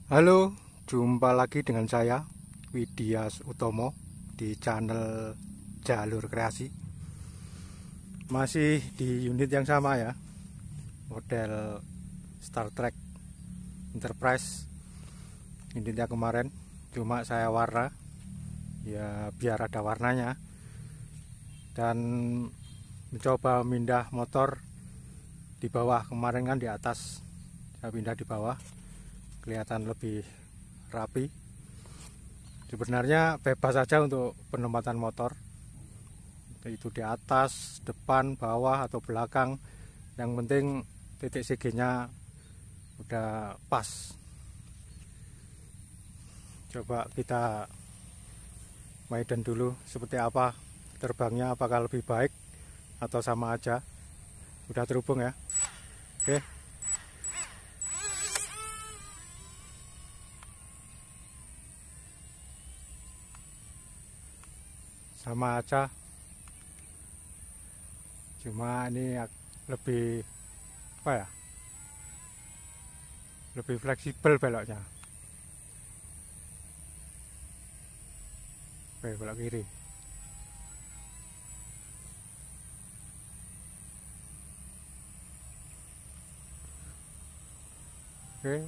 Halo, jumpa lagi dengan saya Widias Utomo di channel Jalur Kreasi. Masih di unit yang sama ya, model Star Trek Enterprise. Unitnya kemarin, cuma saya warna ya biar ada warnanya, dan mencoba pindah motor di bawah. Kemarin kan di atas, saya pindah di bawah, kelihatan lebih rapi. Sebenarnya bebas saja untuk penempatan motor, itu di atas, depan, bawah, atau belakang. Yang penting titik CG nya udah pas. Coba kita maiden dulu seperti apa terbangnya, apakah lebih baik atau sama aja. Udah terhubung ya. Oke, sama aja, cuma ini lebih apa ya, lebih fleksibel beloknya. Oke, belok kiri. Oke,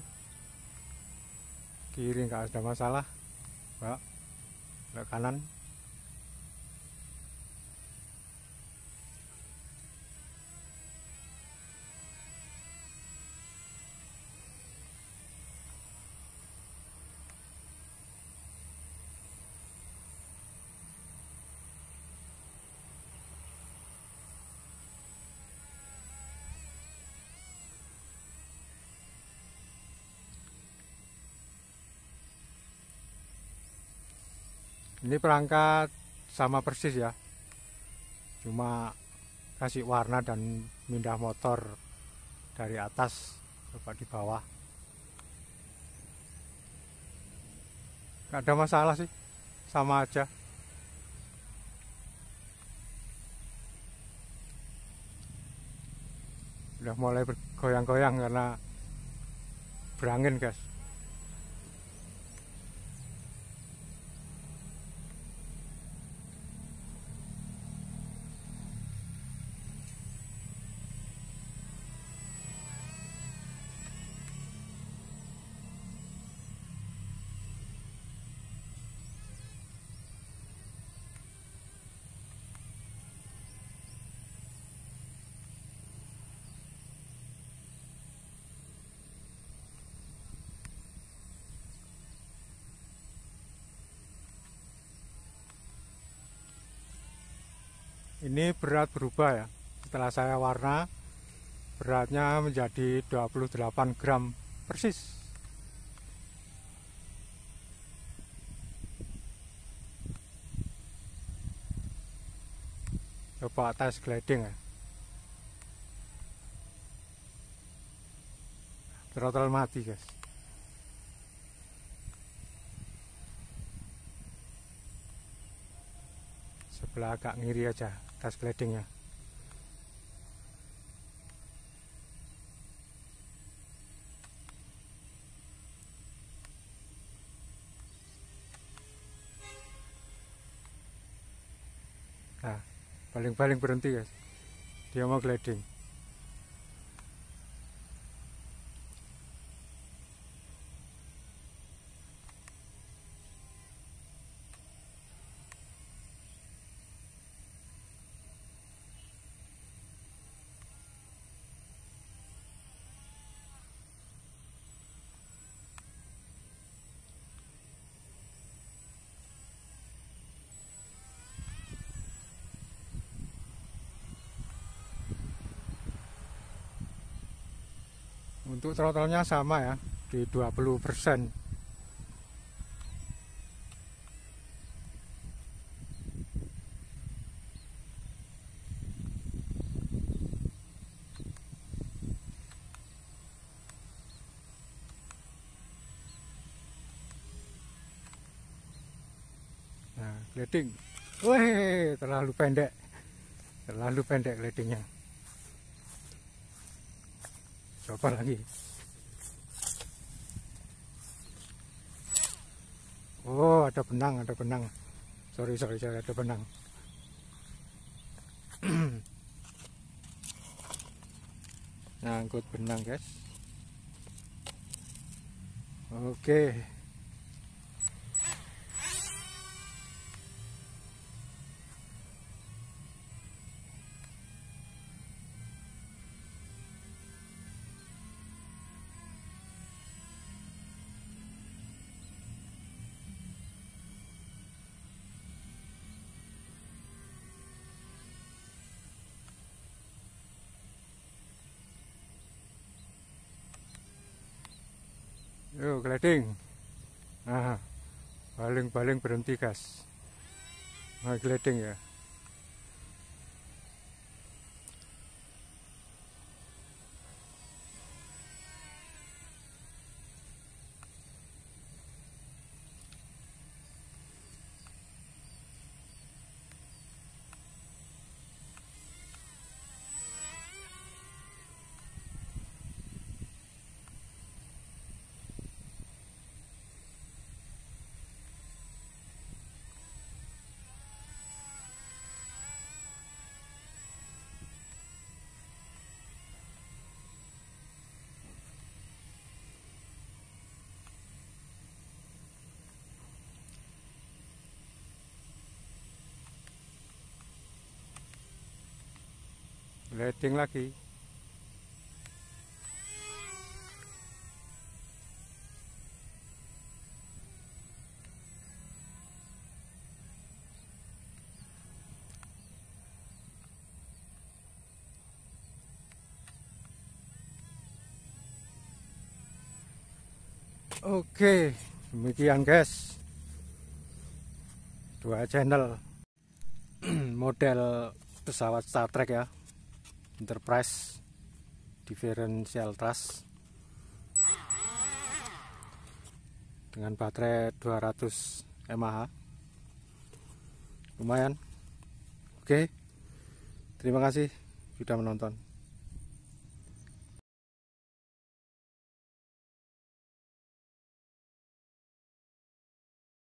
kiri nggak ada masalah. Belok kanan. Ini perangkat sama persis ya, cuma kasih warna dan pindah motor dari atas coba di bawah. Gak ada masalah sih, sama aja. Udah mulai bergoyang-goyang karena berangin guys. Ini berat berubah ya, setelah saya warna beratnya menjadi 28 gram persis. Coba tes gliding ya, throttle mati guys. Sebelah agak ngiri aja tes glidingnya. Nah, paling-paling berhenti guys, dia mau gliding. Untuk throttle-nya sama ya, di 20%. Nah, gliding. Wih, terlalu pendek. Terlalu pendek glidingnya. Coba lagi. Oh, ada benang, sorry, ada benang. Ngangkut benang, guys. Oke. Yuk, gliding. Nah, baling berhenti, gas. Nah, gliding ya. Gliding lagi. Oke, demikian guys, 2 channel model pesawat Star Trek ya, Enterprise differential thrust dengan baterai 200 mAh. Lumayan. Oke, terima kasih sudah menonton.